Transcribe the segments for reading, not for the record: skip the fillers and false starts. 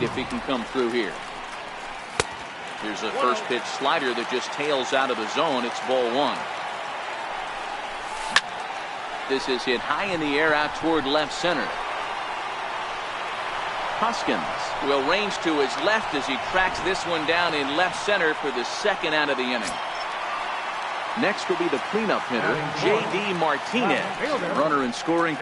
speed if he can come through here. Here's a first pitch slider that just tails out of the zone. It's ball one. This is hit high in the air out toward left center. Hoskins will range to his left as he tracks this one down in left center for the second out of the inning. Next will be the cleanup hitter, J.D. Martinez. Runner in scoring.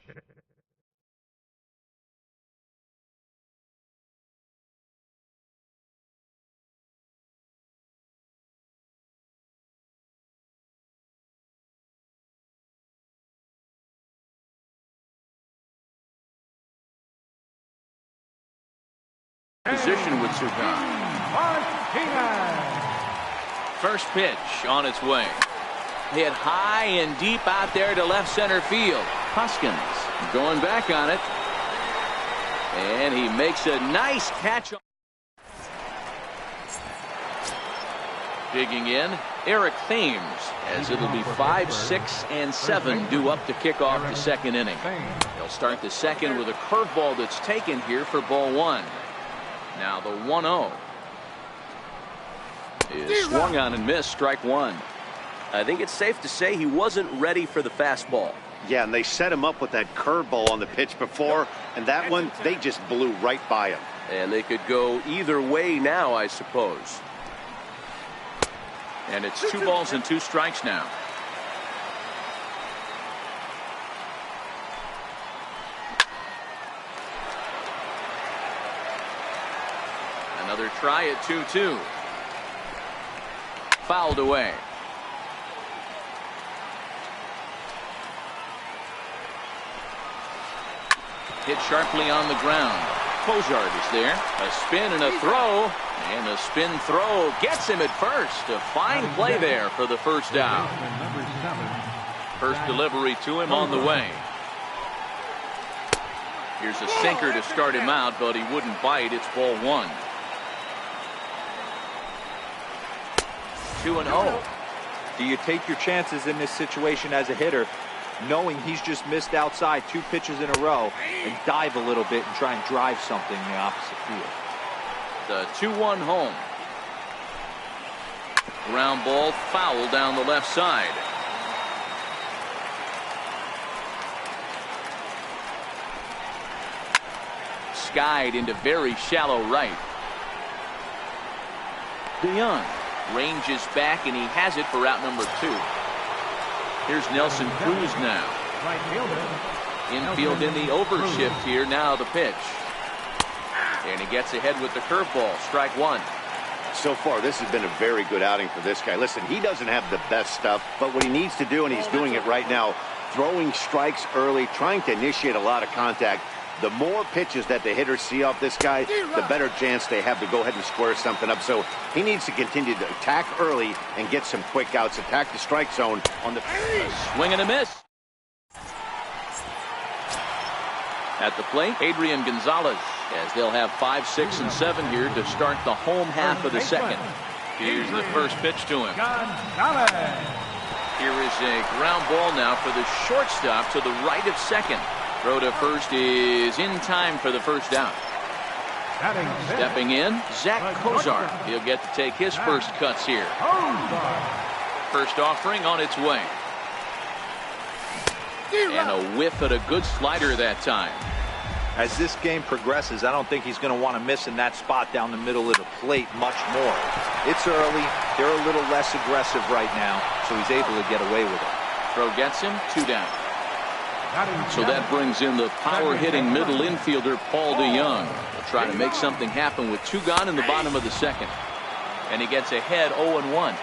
Position with Sugan. First pitch on its way. Hit high and deep out there to left center field. Hoskins going back on it. And he makes a nice catch. Digging in, Eric Thames, as it'll be 5, 6, and 7 due up to kick off the second inning. They'll start the second with a curveball that's taken here for ball one. Now the 1-0 is swung on and missed, strike one. I think it's safe to say he wasn't ready for the fastball. Yeah, and they set him up with that curveball on the pitch before, and that one, they just blew right by him. And they could go either way now, I suppose. And it's 2 balls and 2 strikes now. Another try at 2-2. Fouled away. Hit sharply on the ground. Cozart is there. A spin and a throw. And a spin throw gets him at first. A fine play there for the first out. First delivery to him on the way. Here's a sinker to start him out, but he wouldn't bite. It's ball one. 2-0. Do you take your chances in this situation as a hitter, knowing he's just missed outside 2 pitches in a row, and dive a little bit and try and drive something in the opposite field? The 2-1 home. Ground ball foul down the left side. Skied into very shallow right. DeYoung ranges back, and he has it for out number 2. Here's Nelson Cruz now. Infield in the overshift here. Now the pitch. And he gets ahead with the curveball. Strike one. So far, this has been a very good outing for this guy. Listen, he doesn't have the best stuff, but what he needs to do, and he's doing it right now, throwing strikes early, trying to initiate a lot of contact. The more pitches that the hitters see off this guy, the better chance they have to go ahead and square something up. So he needs to continue to attack early and get some quick outs, attack the strike zone on the swing and a miss. At the plate, Adrian Gonzalez, as they'll have 5, 6, and 7 here to start the home half of the second. Here's the first pitch to him. Here is a ground ball now for the shortstop to the right of second. Throw to first is in time for the first out. Stepping in, Zach Cozart. He'll get to take his first cuts here. First offering on its way. And a whiff at a good slider that time. As this game progresses, I don't think he's going to want to miss in that spot down the middle of the plate much more. It's early. They're a little less aggressive right now, so he's able to get away with it. Throw gets him, 2 down. So that brings in the power-hitting middle infielder, Paul DeYoung. He'll try to make something happen with 2 gone in the bottom of the second. And he gets ahead 0-1.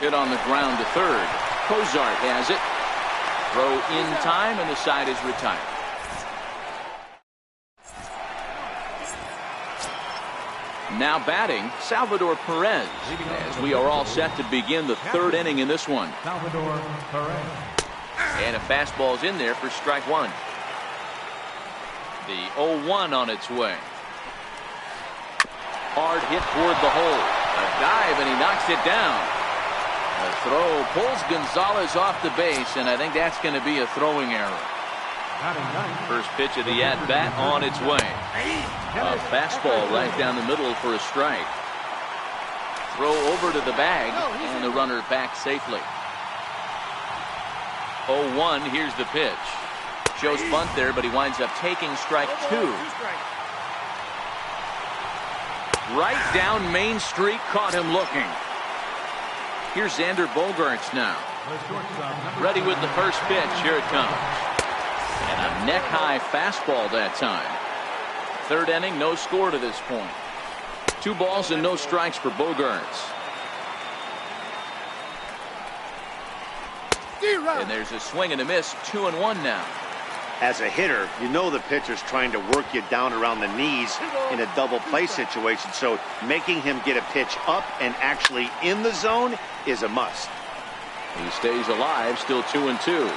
Hit on the ground to third. Cozart has it. Throw in time, and the side is retired. Now batting, Salvador Perez, as we are all set to begin the 3rd inning in this one. Salvador Perez. And a fastball's in there for strike one. The 0-1 on its way. Hard hit toward the hole. A dive, and he knocks it down. A throw pulls Gonzalez off the base, and I think that's going to be a throwing error. First pitch of the at-bat on its way. A fastball right down the middle for a strike. Throw over to the bag, and the runner back safely. 0-1, here's the pitch. Shows bunt there, but he winds up taking strike two. Right down Main Street, caught him looking. Here's Xander Bogaerts now. Ready with the first pitch. Here it comes. And a neck-high fastball that time. Third inning, no score to this point. 2 balls and no strikes for Bogaerts. And there's a swing and a miss. 2-1 now. As a hitter, you know the pitcher's trying to work you down around the knees in a double play situation. So making him get a pitch up and actually in the zone is a must. He stays alive, still 2-2.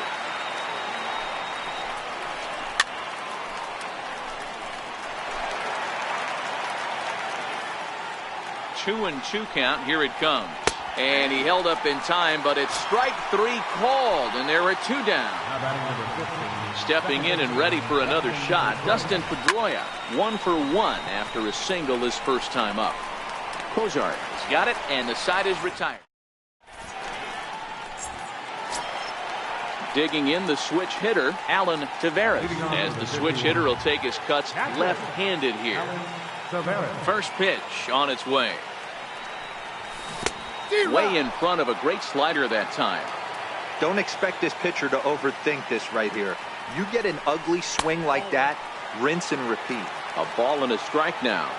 2-2 count. Here it comes. And he held up in time, but it's strike 3 called, and there are 2 down. Stepping in and ready for another shot, Dustin Pedroia, 1 for 1 after a single his first time up. Cozart has got it, and the side is retired. Digging in the switch hitter, Alan Taveras, as the switch hitter will take his cuts left-handed here. First pitch on its way. Way in front of a great slider that time. Don't expect this pitcher to overthink this right here. You get an ugly swing like that, rinse and repeat. A ball and a strike now.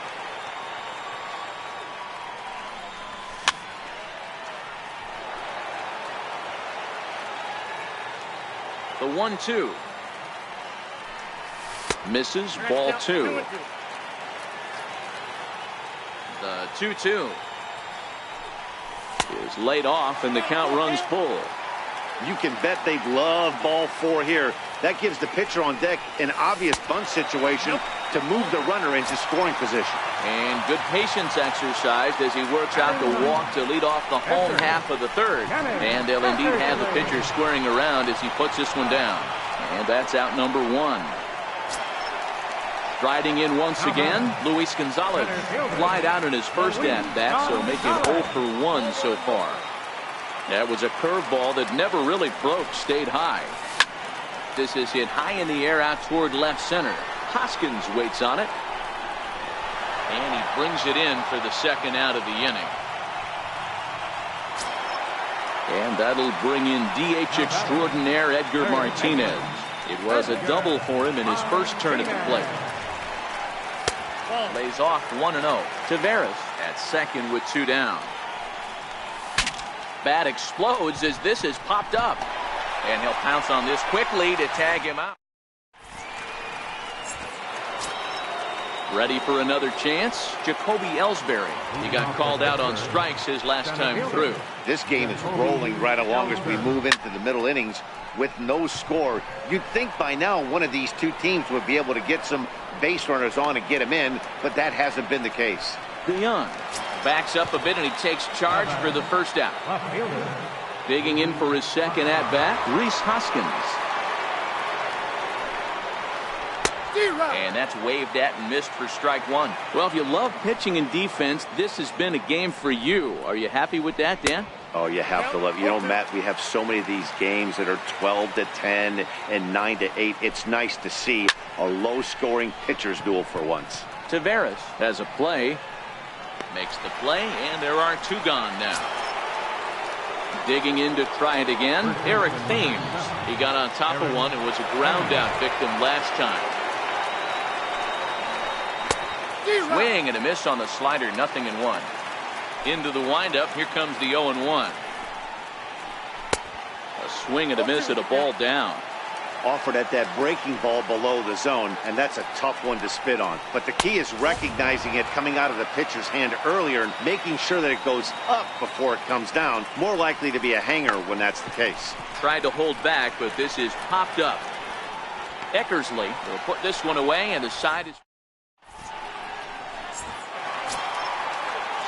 The 1-2. Misses, ball 2. The 2-2 is laid off, and the count runs full. You can bet they'd love ball 4 here. That gives the pitcher on deck an obvious bunt situation to move the runner into scoring position. And good patience exercised as he works out the walk to lead off the home half of the third. And they'll indeed have the pitcher squaring around as he puts this one down. And that's out number 1. Riding in once again, Luis Gonzalez flied out in his first at-bat, so making 0 for 1 so far. That was a curveball that never really broke, stayed high. This is hit high in the air out toward left center. Hoskins waits on it. And he brings it in for the second out of the inning. And that'll bring in DH extraordinaire Edgar Martinez. It was a double for him in his first turn at the plate. Lays off 1-0. Taveras at second with 2 down. Bat explodes as this is popped up. And he'll pounce on this quickly to tag him out. Ready for another chance. Jacoby Ellsbury. He got called out on strikes his last time through. This game is rolling right along as we move into the middle innings with no score. You'd think by now one of these 2 teams would be able to get some base runners on and get him in, but that hasn't been the case. DeYoung backs up a bit and he takes charge for the first out. Digging in for his second at-bat, Rhys Hoskins. And that's waved at and missed for strike 1. Well, if you love pitching and defense, this has been a game for you. Are you happy with that, Dan? Oh, you have to love. You know, Matt, we have so many of these games that are 12-10 and 9-8. It's nice to see a low-scoring pitcher's duel for once. Taveras has a play. Makes the play, and there are 2 gone now. Digging in to try it again, Eric Thames. He got on top of one and was a ground-out victim last time. Swing and a miss on the slider, 0-1. Into the windup, here comes the 0-1. A swing and a miss at a ball down. Offered at that breaking ball below the zone, and that's a tough one to spit on. But the key is recognizing it coming out of the pitcher's hand earlier and making sure that it goes up before it comes down. More likely to be a hanger when that's the case. Tried to hold back, but this is popped up. Eckersley will put this one away, and the side is...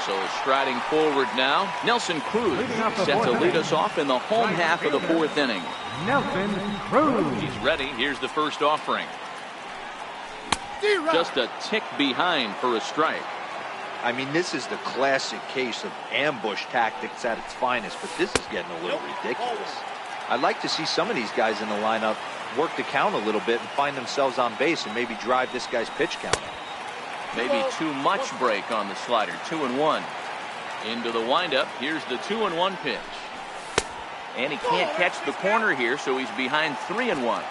So striding forward now, Nelson Cruz set to lead us off in the home half of the 4th inning. He's ready. Here's the first offering. Just a tick behind for a strike. I mean, this is the classic case of ambush tactics at its finest, but this is getting a little ridiculous. I'd like to see some of these guys in the lineup work the count a little bit and find themselves on base and maybe drive this guy's pitch count. Maybe too much break on the slider. 2-1. Into the windup. Here's the 2-1 pitch. And he can't catch the corner here, so he's behind 3-1.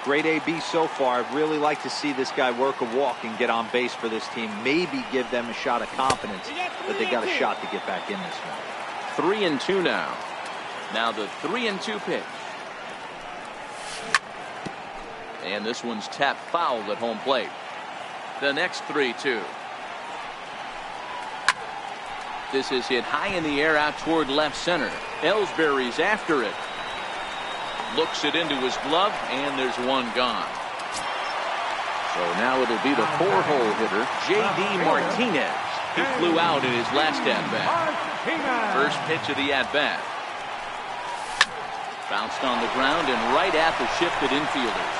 Great AB so far. I'd really like to see this guy work a walk and get on base for this team. Maybe give them a shot of confidence that they got a shot to get back in this one. 3-2 now. Now the 3-2 pitch. And this one's tapped foul at home plate. The next 3-2. This is hit high in the air out toward left center. Ellsbury's after it. Looks it into his glove, and there's one gone. So now it'll be the 4-hole hitter, J.D. Martinez. He flew out in his last at-bat. First pitch of the at-bat. Bounced on the ground and right at the shifted infielders.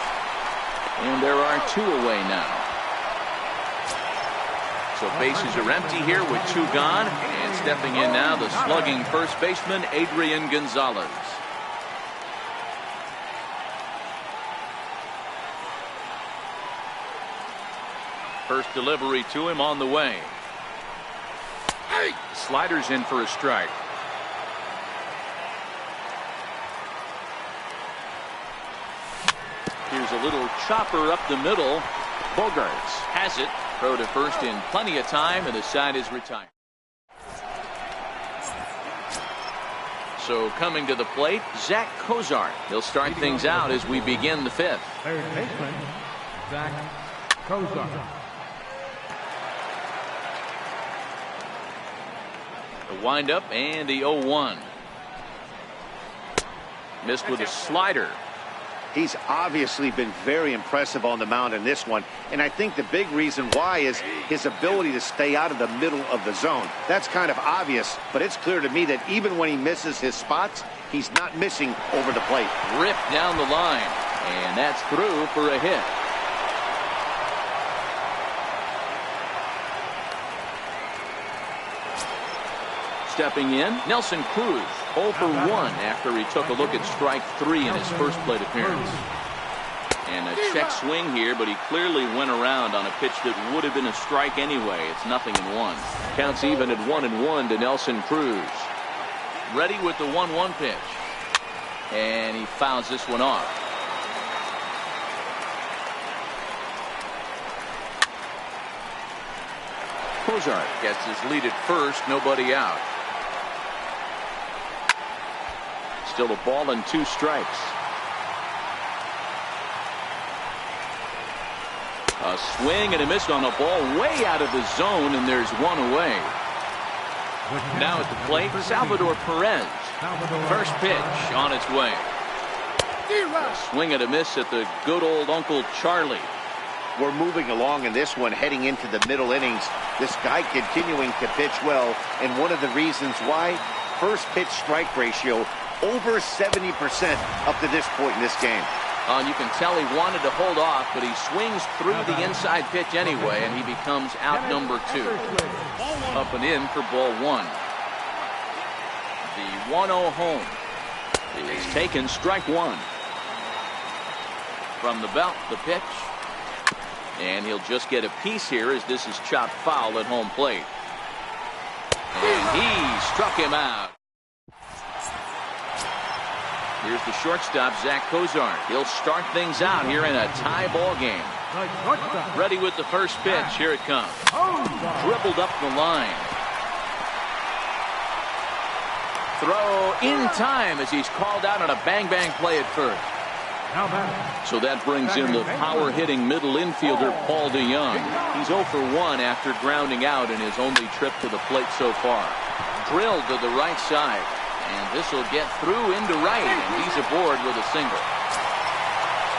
And there are 2 away now. So bases are empty here with 2 gone. And stepping in now, the slugging first baseman, Adrian Gonzalez. First delivery to him on the way. Sliders in for a strike. Here's a little chopper up the middle. Bogarts has it. Throw to first in plenty of time, and the side is retired. So coming to the plate, Zach Cozart. He'll start things out as we begin the 5th. Third baseman, Zach Cozart. The windup and the 0-1. Missed with a slider. He's obviously been very impressive on the mound in this one, and I think the big reason why is his ability to stay out of the middle of the zone. That's kind of obvious, but it's clear to me that even when he misses his spots, he's not missing over the plate. Ripped down the line, and that's through for a hit. Stepping in, Nelson Cruz, 0 for 1 after he took a look at strike 3 in his first plate appearance. And a check swing here, but he clearly went around on a pitch that would have been a strike anyway. It's 0-1. Counts even at 1-1 to Nelson Cruz. Ready with the 1-1 pitch. And he fouls this one off. Cozart gets his lead at first, nobody out. Still a ball and 2 strikes. A swing and a miss on a ball way out of the zone, and there's 1 away. Now at the plate, Salvador Perez. First pitch on its way. A swing and a miss at the good old Uncle Charlie. We're moving along in this one, heading into the middle innings. This guy continuing to pitch well, and one of the reasons why, first pitch strike ratio over 70% up to this point in this game. You can tell he wanted to hold off, but he swings through the inside pitch anyway, and he becomes out number 2. Up and in for ball 1. The 1-0 home is taken, strike 1. From the belt, the pitch. And he'll just get a piece here as this is chopped foul at home plate. And he struck him out. Here's the shortstop, Zach Cozart. He'll start things out here in a tie ball game. Ready with the first pitch. Here it comes. Dribbled up the line. Throw in time as he's called out on a bang-bang play at first. So that brings in the power-hitting middle infielder, Paul DeYoung. He's 0 for 1 after grounding out in his only trip to the plate so far. Drilled to the right side. And this will get through into right, and he's aboard with a single.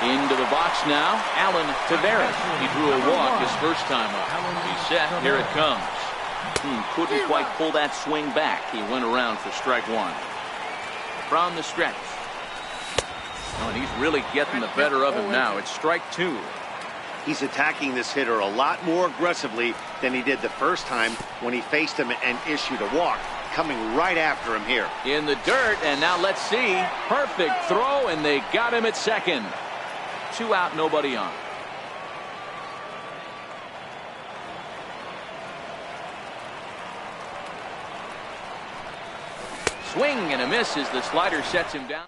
Into the box now, Alan Taveras. He drew a walk his first time up. He's set, here it comes. Couldn't quite pull that swing back. He went around for strike 1. From the stretch. Oh, and he's really getting the better of him now. It's strike 2. He's attacking this hitter a lot more aggressively than he did the first time when he faced him and issued a walk. Coming right after him here. In the dirt, and now let's see. Perfect throw, and they got him at second. 2 out, nobody on. Swing and a miss as the slider sets him down.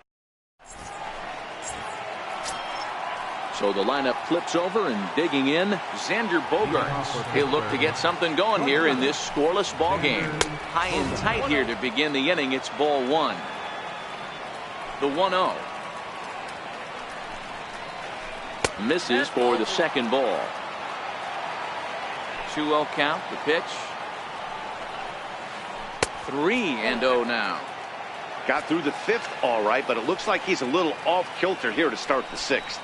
So the lineup flips over, and digging in, Xander Bogaerts. He'll look to get something going here in this scoreless ball game. High and tight here to begin the inning. It's ball 1. The 1-0. Misses for the second ball. 2-0 count. The pitch. 3-0 now. Got through the 5th all right, but it looks like he's a little off kilter here to start the 6th.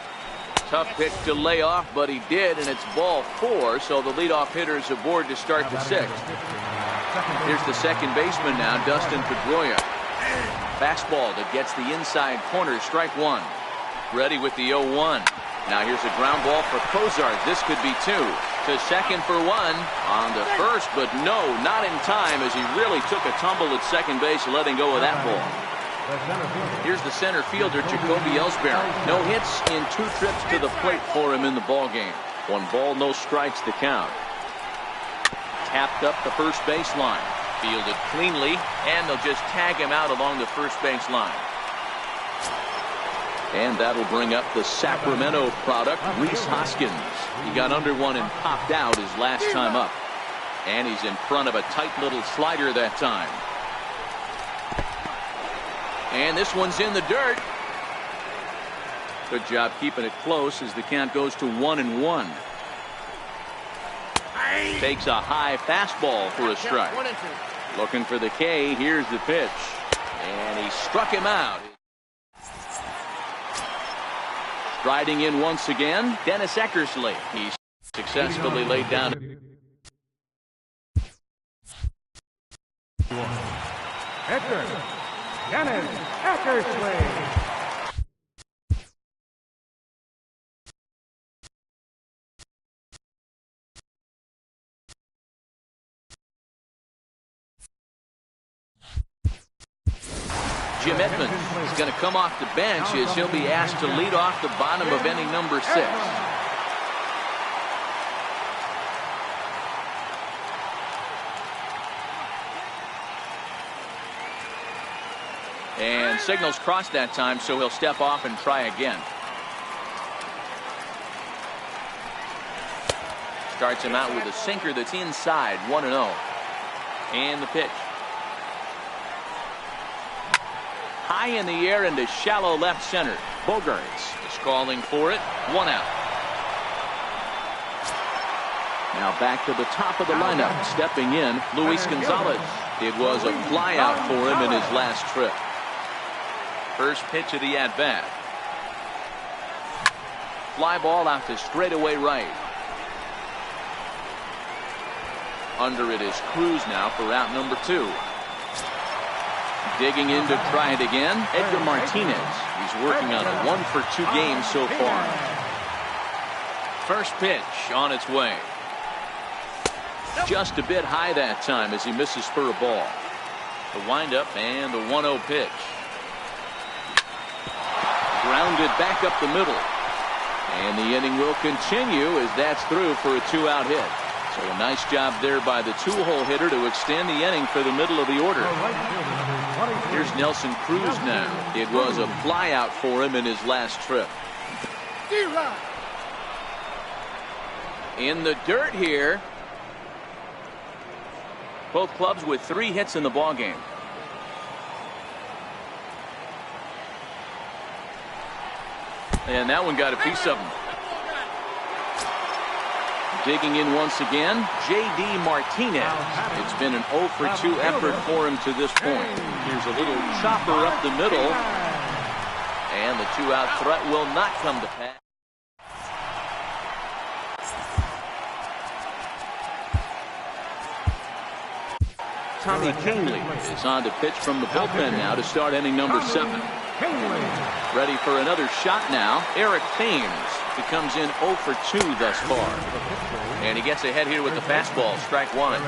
Tough pitch to lay off, but he did, and it's ball 4, so the leadoff hitter is aboard to start the 6th. Here's the second baseman now, Dustin Pedroia. Fastball that gets the inside corner, strike 1. Ready with the 0-1. Now here's a ground ball for Cozart. This could be 2. To second for 1. On to first, but no, not in time, as he really took a tumble at second base, letting go of that ball. Here's the center fielder, Jacoby Ellsbury. No hits in 2 trips to the plate for him in the ball game. 1 ball, no strikes to count. Tapped up the first baseline. Fielded cleanly, and they'll just tag him out along the first base line. And that'll bring up the Sacramento product, Rhys Hoskins. He got under one and popped out his last time up. And he's in front of a tight little slider that time. And this one's in the dirt. Good job keeping it close as the count goes to 1-1. Takes a high fastball for a strike. Looking for the K. Here's the pitch. And he struck him out. Striding in once again, Dennis Eckersley. He successfully laid down. Dennis Eckersley. Jim Edmonds is going to come off the bench as he'll be asked to lead off the bottom of inning number 6. And signals crossed that time, so he'll step off and try again. Starts him out with a sinker that's inside, 1-0. And the pitch. High in the air into shallow left center. Bogaerts is calling for it. 1 out. Now back to the top of the lineup. Stepping in, Luis Gonzalez. It was a flyout for him in his last trip. First pitch of the at-bat. Fly ball out to straightaway right. Under it is Cruz now for out number 2. Digging in to try it again, Edgar Martinez. He's working on a 1-for-2 game so far. First pitch on its way. Just a bit high that time as he misses for a ball. The windup and the 1-0 pitch. Grounded back up the middle. And the inning will continue as that's through for a 2-out hit. So a nice job there by the 2-hole hitter to extend the inning for the middle of the order. Here's Nelson Cruz now. It was a flyout for him in his last trip. In the dirt here. Both clubs with 3 hits in the ball game. And that one got a piece of him. Digging in once again, J.D. Martinez. It's been an 0-for-2 effort for him to this point. Here's a little chopper up the middle. And the 2-out threat will not come to pass. Tommy Kahnle is on to pitch from the bullpen now to start inning number 7. Ready for another shot now. Eric Thames. He comes in 0 for 2 thus far. And he gets ahead here with the fastball. Strike one.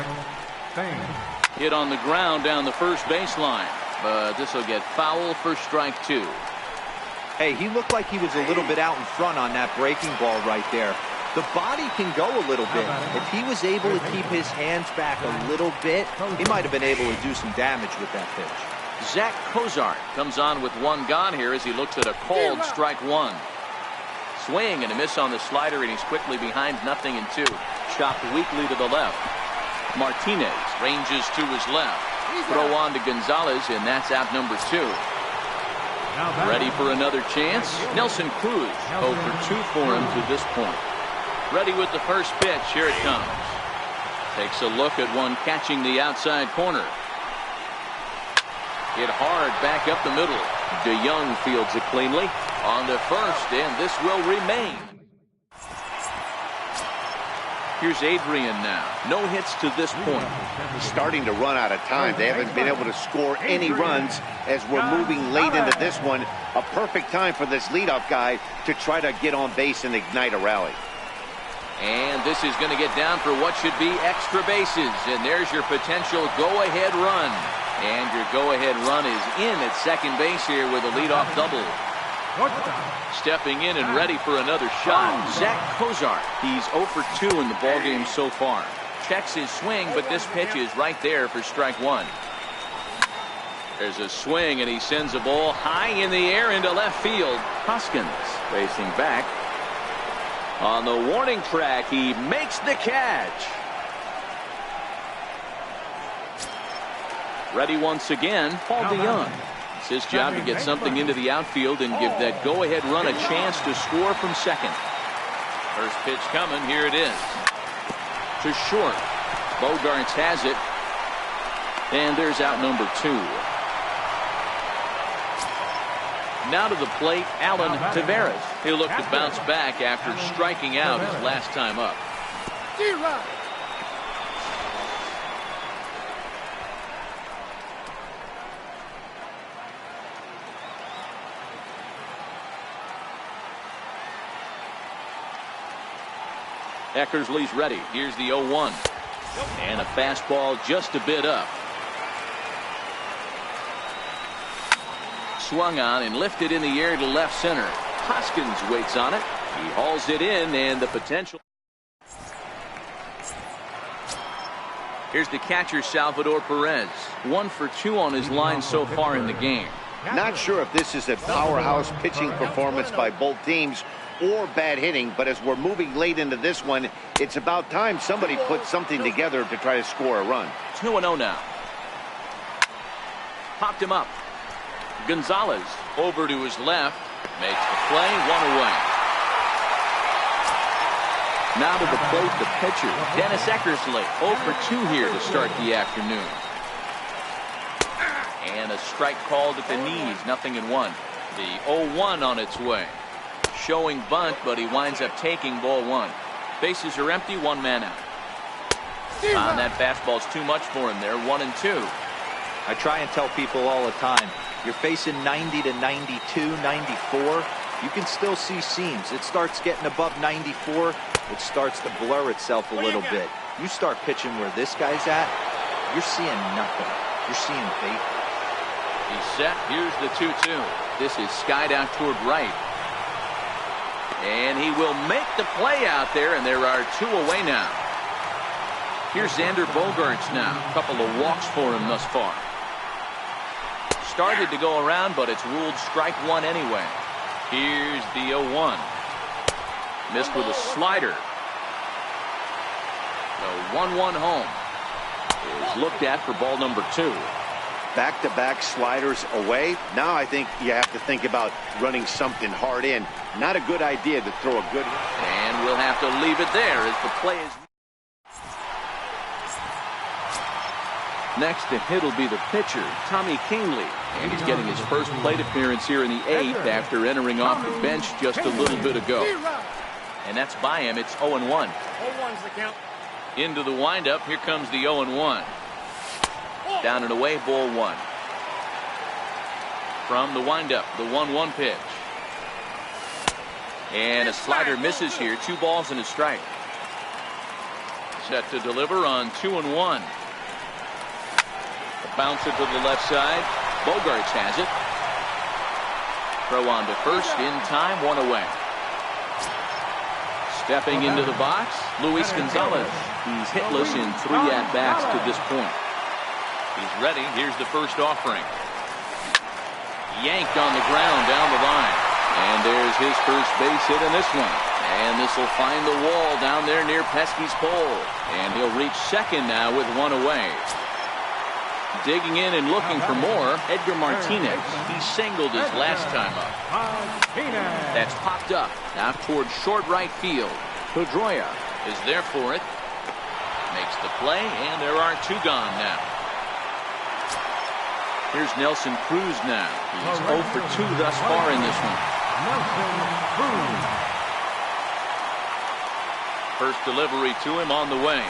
Hit on the ground down the first baseline. But this will get foul for strike two. Hey, he looked like he was a little bit out in front on that breaking ball right there. The body can go a little bit. If he was able to keep his hands back a little bit, he might have been able to do some damage with that pitch. Zach Kozart comes on with one gone here as he looks at a called strike one. Swing and a miss on the slider, and he's quickly behind 0-2. Chopped weakly to the left. Martinez ranges to his left. Throw on to Gonzalez, and that's out number 2. Ready for another chance. Nelson Cruz 0 for 2 for him to this point. Ready with the first pitch. Here it comes. Takes a look at one catching the outside corner. Hit hard back up the middle. DeYoung fields it cleanly. On to first, and this will remain. Here's Adrian now. No hits to this point. Starting to run out of time. They haven't been able to score any runs as we're moving late into this one. A perfect time for this leadoff guy to try to get on base and ignite a rally. And this is going to get down for what should be extra bases. And there's your potential go-ahead run. And your go-ahead run is in at second base here with a leadoff double. Stepping in and ready for another shot, Zach Kozart. He's 0 for 2 in the ballgame so far. Checks his swing, but this pitch is right there for strike one. There's a swing, and he sends a ball high in the air into left field. Hoskins racing back. On the warning track, he makes the catch. Ready once again, Paul DeYoung. It's his job to get something into the outfield and give that go-ahead run a chance to score from second. First pitch coming. Here it is. To short. Bogarts has it. And there's out number 2. Now to the plate, Alan Taveras. He'll look to bounce back after striking out his last time up. Eckersley's ready. Here's the 0-1. And a fastball just a bit up. Swung on and lifted in the air to left center. Hoskins waits on it. He hauls it in, and the potential. Here's the catcher, Salvador Perez. 1 for 2 on his line so far in the game. Not sure if this is a powerhouse pitching performance by both teams or bad hitting, but as we're moving late into this one, it's about time somebody put something together to try to score a run. 2-0 now. Popped him up. Gonzalez over to his left. Makes the play. 1 away. Now to the plate, the pitcher, Dennis Eckersley. 0 for 2 here to start the afternoon. And a strike called at the knees. 0-1. The 0-1 on its way. Showing bunt, but he winds up taking ball 1. Bases are empty, 1 man out. On that fastball's too much for him there. 1-2. I try and tell people all the time, you're facing 90 to 92, 94. You can still see seams. It starts getting above 94. It starts to blur itself a little bit. You start pitching where this guy's at, you're seeing nothing. You're seeing vapor. He's set. Here's the 2-2. This is skied out toward right. And he will make the play out there, and there are 2 away now. Here's Xander Bogaerts now. A couple of walks for him thus far. Started to go around, but it's ruled strike 1 anyway. Here's the 0-1. Missed with a slider. The 1-1 home is looked at for ball number 2. Back-to-back sliders away. Now I think you have to think about running something hard in. Not a good idea to throw a good. And we'll have to leave it there as the play is. Next to hit will be the pitcher, Tommy Kingley. And he's getting his first plate appearance here in the 8th after entering off the bench just a little bit ago. And that's by him. It's 0-1. 0-1's the count. Into the windup. Here comes the 0-1. Down and away, ball 1. From the windup, the 1-1 pitch. And a slider misses here. 2 balls and a strike. Set to deliver on 2-1. A bouncer to the left side. Bogarts has it. Throw on to first in time. 1 away. Stepping into the box, Luis Gonzalez. He's hitless in 3 at-bats to this point. He's ready. Here's the first offering. Yanked on the ground down the line. And there's his first base hit in this one. And this will find the wall down there near Pesky's pole. And he'll reach second now with 1 away. Digging in and looking for more, Edgar Martinez. He singled his last time up. That's popped up out towards short right field. Pedroia is there for it. Makes the play, and there are 2 gone now. Here's Nelson Cruz now. He's 0 for 2 thus far in this one. First delivery to him on the way.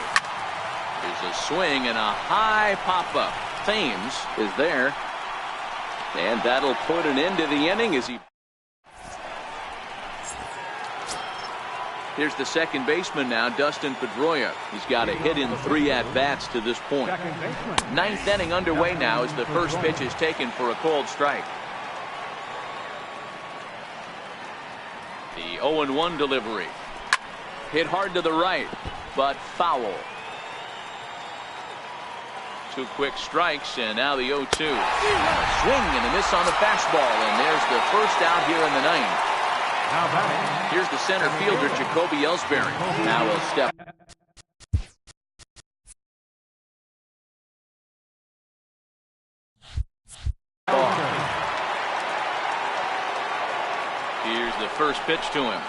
There's a swing and a high pop-up. Thames is there. And that'll put an end to the inning as he... Here's the second baseman now, Dustin Pedroia. He's got a hit in 3 at-bats to this point. 9th inning underway now as the first pitch is taken for a called strike. The 0-1 delivery. Hit hard to the right, but foul. 2 quick strikes, and now the 0-2. Swing and a miss on the fastball, and there's the first out here in the 9th. Here's the center fielder, Jacoby Ellsbury. Now he'll step. Here's the first pitch to him.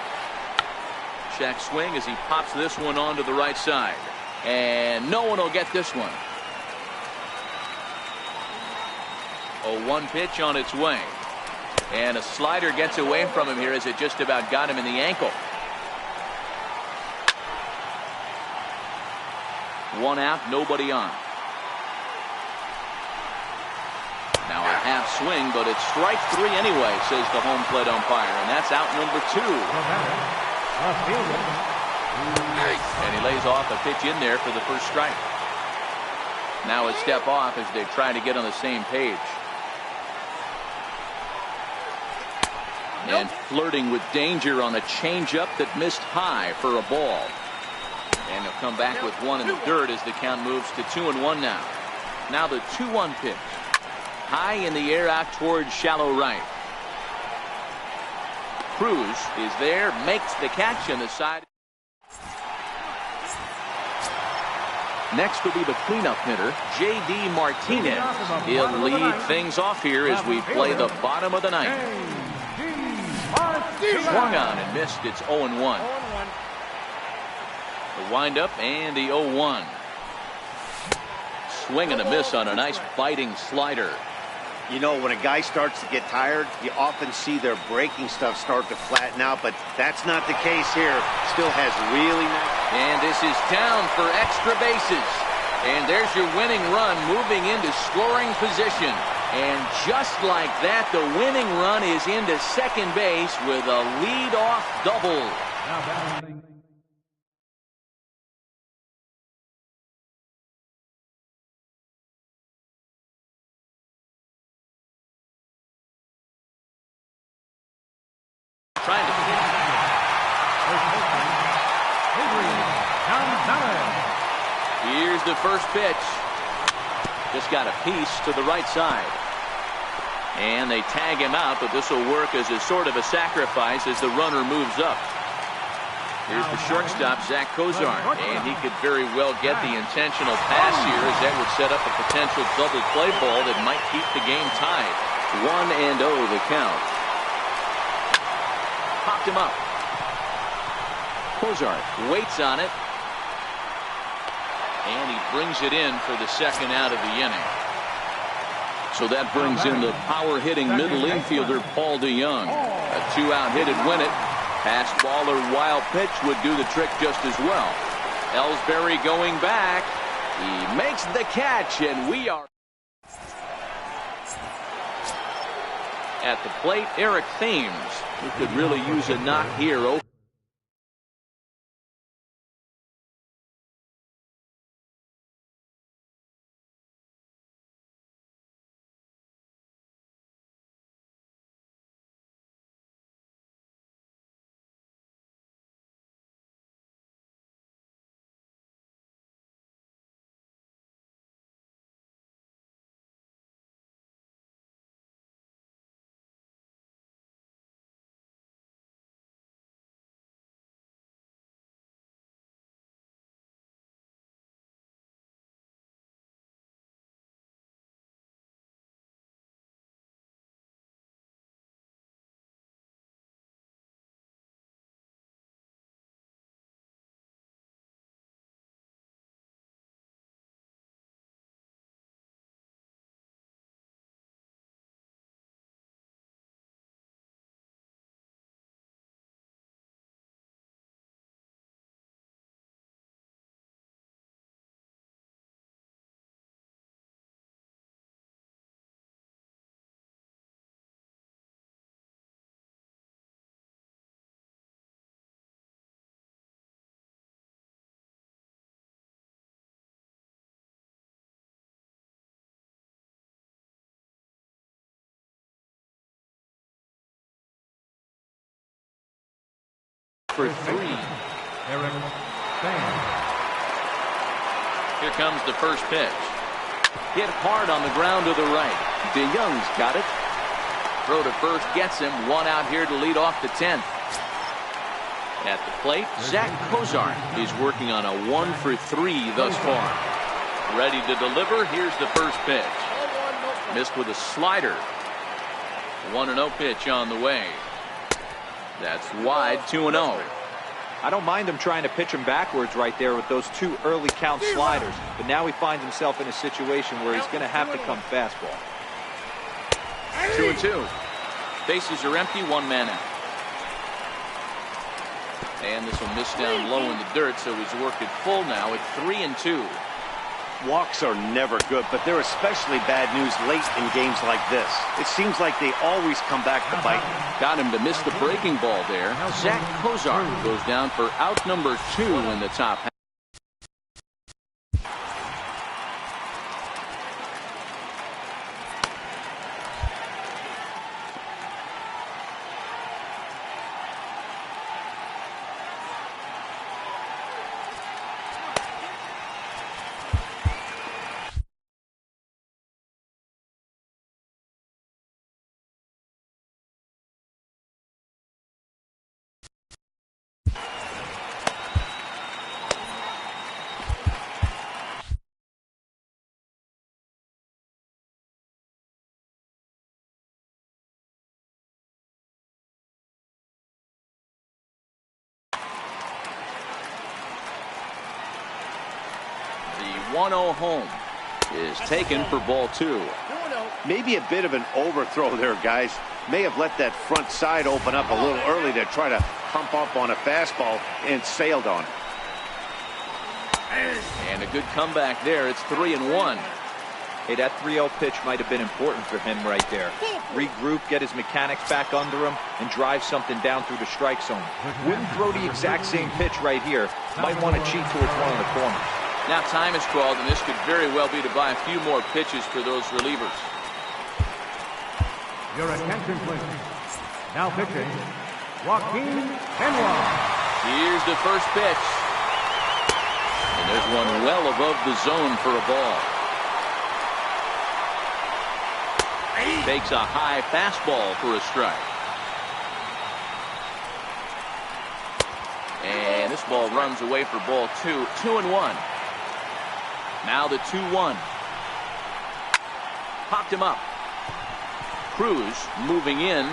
Check swing as he pops this one onto the right side. And no one will get this one. 0-1 pitch on its way. And a slider gets away from him here as it just about got him in the ankle. 1 out, nobody on. Now a half swing, but it's strike 3 anyway, says the home plate umpire. And that's out number 2. And he lays off a pitch in there for the first strike. Now a step off as they try to get on the same page. And flirting with danger on a changeup that missed high for a ball. And he'll come back with 1 in the dirt as the count moves to 2-1 now. Now the 2-1 pitch. High in the air out towards shallow right. Cruz is there, makes the catch on the side. Next will be the cleanup hitter, J.D. Martinez. He'll lead things off here as we play the bottom of the 9th. Swung on and missed. It's 0-1. The windup and the 0-1. Swing and a miss on a nice biting slider. You know, when a guy starts to get tired, you often see their breaking stuff start to flatten out, but that's not the case here. Still has really nice. And this is down for extra bases. And there's your winning run moving into scoring position. And just like that, the winning run is into second base with a lead-off double. Trying to here's the first pitch. Just got a piece to the right side. And they tag him out, but this will work as a sort of a sacrifice as the runner moves up. Here's the shortstop, Zach Kozar, and he could very well get the intentional pass here as that would set up a potential double play ball that might keep the game tied. 1-0 the count. Popped him up. Kozar waits on it. And he brings it in for the second out of the inning. So that brings in the power-hitting middle infielder, Paul DeYoung. A 2-out hit would win it. Pass ball or wild pitch would do the trick just as well. Ellsbury going back. He makes the catch, and we are at the plate. Eric Thames He could really use a knock here. Oh. For 3. Here comes the first pitch. Hit hard on the ground to the right. DeYoung's got it. Throw to first gets him. 1 out here to lead off the 10th. At the plate, Zach Kozar. He's working on a 1 for 3 thus far. Ready to deliver. Here's the first pitch. Missed with a slider. 1-0 pitch on the way. That's wide, 2-0. I don't mind him trying to pitch him backwards right there with those 2 early count sliders. But now he finds himself in a situation where he's going to have to come fastball. 2-2. Bases are empty, 1 man out. And this will miss down low in the dirt, so he's worked it full now at 3-2. Walks are never good, but they're especially bad news late in games like this. It seems like they always come back to bite. Got him to miss the breaking ball there. Zach Kozar goes down for out number 2 in the top half. The 1-0 home is taken for ball 2. Maybe a bit of an overthrow there, guys. May have let that front side open up a little early to try to hump up on a fastball and sailed on it. And a good comeback there. It's 3-1. Hey, that 3-0 pitch might have been important for him right there. Regroup, get his mechanics back under him, and drive something down through the strike zone. Wouldn't throw the exact same pitch right here. Might want to cheat towards one of the corners. Now time is called, and this could very well be to buy a few more pitches for those relievers. Your attention, please. Now pitching, Joaquin Benoit. Here's the first pitch. And there's one well above the zone for a ball. Takes a high fastball for a strike. And this ball runs away for ball 2. 2-1. Now the 2-1. Popped him up. Cruz moving in.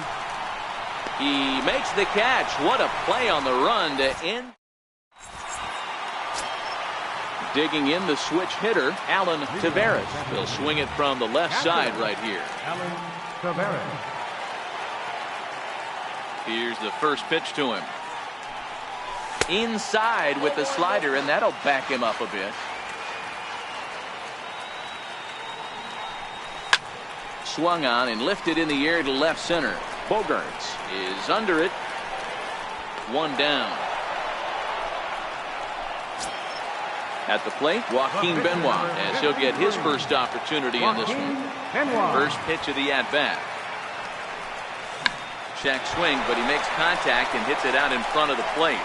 He makes the catch. What a play on the run to end. Digging in the switch hitter, Alan Taveras. He'll swing it from the left side right here. Alan Taveras. Here's the first pitch to him. Inside with the slider, and that'll back him up a bit. Swung on and lifted in the air to left center. Bogarts is under it. One down. At the plate, Joaquin Benoit, as he'll get his first opportunity in this one. First pitch of the at-bat. Check swing, but he makes contact and hits it out in front of the plate.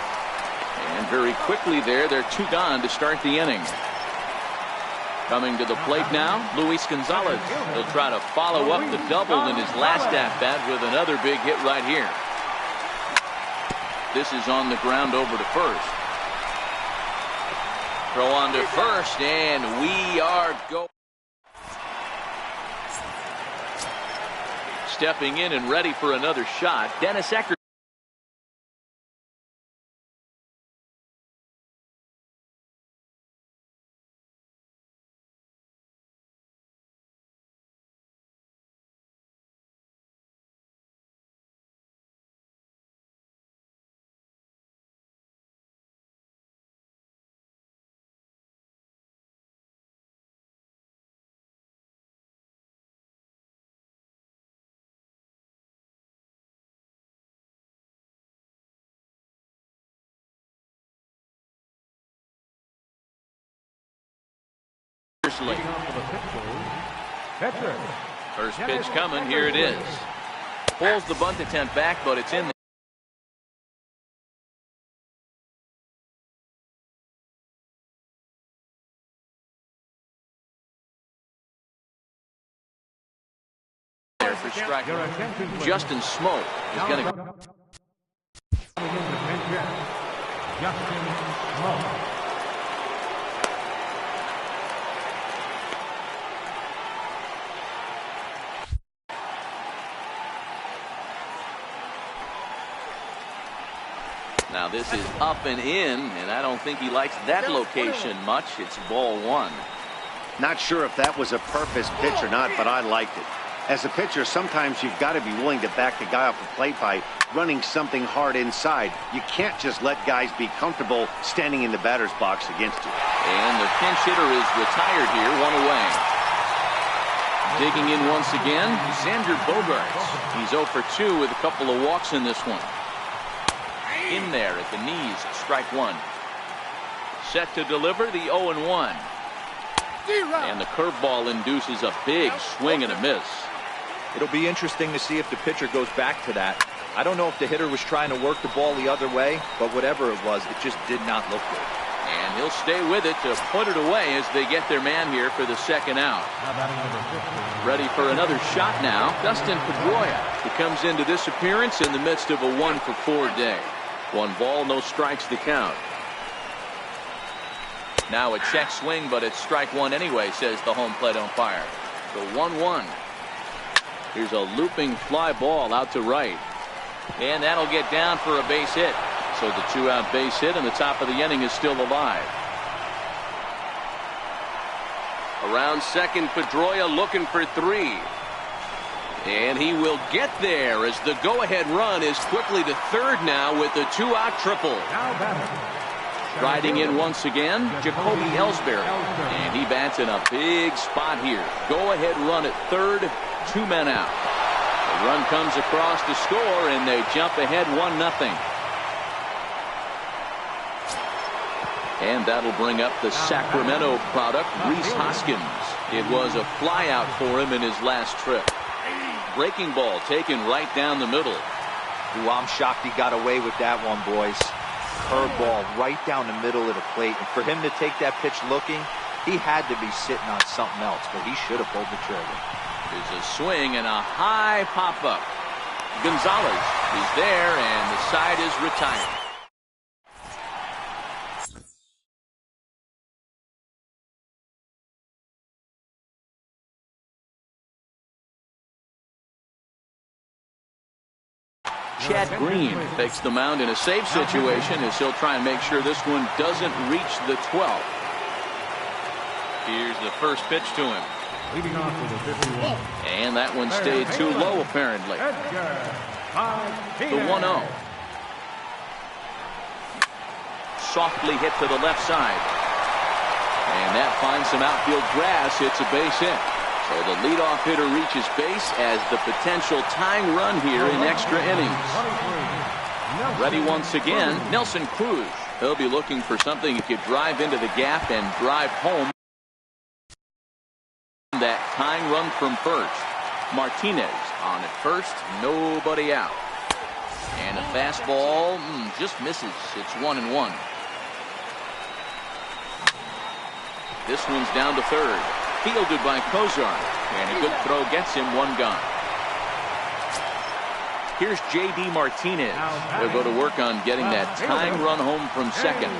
And very quickly there, they're 2 gone to start the inning. Coming to the plate now, Luis Gonzalez. He'll try to follow up the double in his last at-bat with another big hit right here. This is on the ground over to first. Throw on to first, and we are going. Stepping in and ready for another shot, Dennis Eckersley. First pitch coming. Here it is. Pulls the bunt attempt back, but it's in there for strike. Justin Smoke is going to go. Justin Smoke. Now this is up and in, and I don't think he likes that location much. It's ball 1. Not sure if that was a purpose pitch or not, but I liked it. As a pitcher, sometimes you've got to be willing to back the guy off the plate by running something hard inside. You can't just let guys be comfortable standing in the batter's box against you. And the pinch hitter is retired here, 1 away. Digging in once again, Xander Bogaerts. He's 0 for 2 with a couple of walks in this one. In there at the knees, strike 1. Set to deliver the 0-1. And the curveball induces a big swing and a miss. It'll be interesting to see if the pitcher goes back to that. I don't know if the hitter was trying to work the ball the other way, but whatever it was, it just did not look good. And he'll stay with it to put it away as they get their man here for the second out. Ready for another shot now, Dustin Pedroia. He comes into this appearance in the midst of a 1 for 4 day. 1 ball, no strikes to count. Now a check swing, but it's strike 1 anyway, says the home plate umpire. So 1-1. Here's a looping fly ball out to right. And that'll get down for a base hit. So the 2-out base hit, and the top of the inning is still alive. Around second, Pedroia looking for 3. And he will get there as the go-ahead run is quickly to third now with the 2-out triple. Riding in once again, Jacoby Ellsbury. And he bats in a big spot here. Go-ahead run at third, 2 men out. The run comes across to score, and they jump ahead 1-0. And that'll bring up the Sacramento product, Rhys Hoskins. It was a flyout for him in his last trip. Breaking ball taken right down the middle. Ooh, I'm shocked he got away with that one, boys. Curveball right down the middle of the plate. And for him to take that pitch looking, he had to be sitting on something else, but he should have pulled the trigger. There's a swing and a high pop-up. Gonzalez is there, and the side is retired. Chad Green takes the mound in a safe situation as he'll try and make sure this one doesn't reach the 12th. Here's the first pitch to him. Leading off with a 51. And that one stayed too low, apparently. The 1-0. Softly hit to the left side. And that finds some outfield grass. It's a base hit. So the leadoff hitter reaches base as the potential tying run here in extra innings. Ready once again, Nelson Cruz. He'll be looking for something he could drive into the gap and drive home that tying run from first. Martinez on at first, nobody out. And a fastball just misses. It's 1-1. This one's down to third. Fielded by Kozar. And a good throw gets him one gone. Here's J.D. Martinez. He'll go to work on getting that tying run home from second.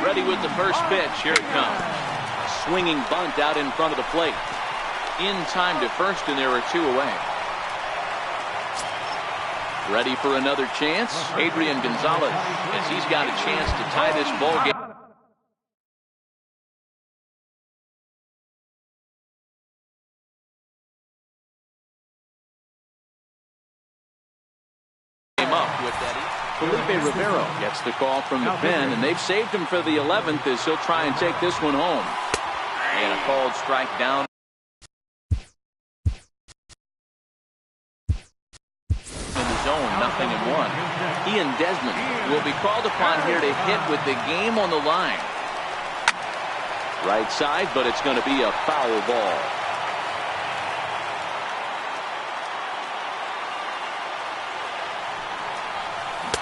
Ready with the first pitch. Here it comes. A swinging bunt out in front of the plate. In time to first, and there are two away. Ready for another chance. Adrian Gonzalez, as he's got a chance to tie this ball game. Up with Felipe Rivero gets the call from the pen, and they've saved him for the 11th as he'll try and take this one home. And a called strike down. In the zone, 0-1. Ian Desmond will be called upon here to hit with the game on the line. Right side, but it's going to be a foul ball.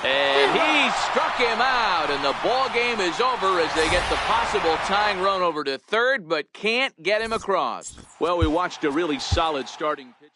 And he struck him out, and the ball game is over as they get the possible tying run over to third, but can't get him across. Well, we watched a really solid starting pitch.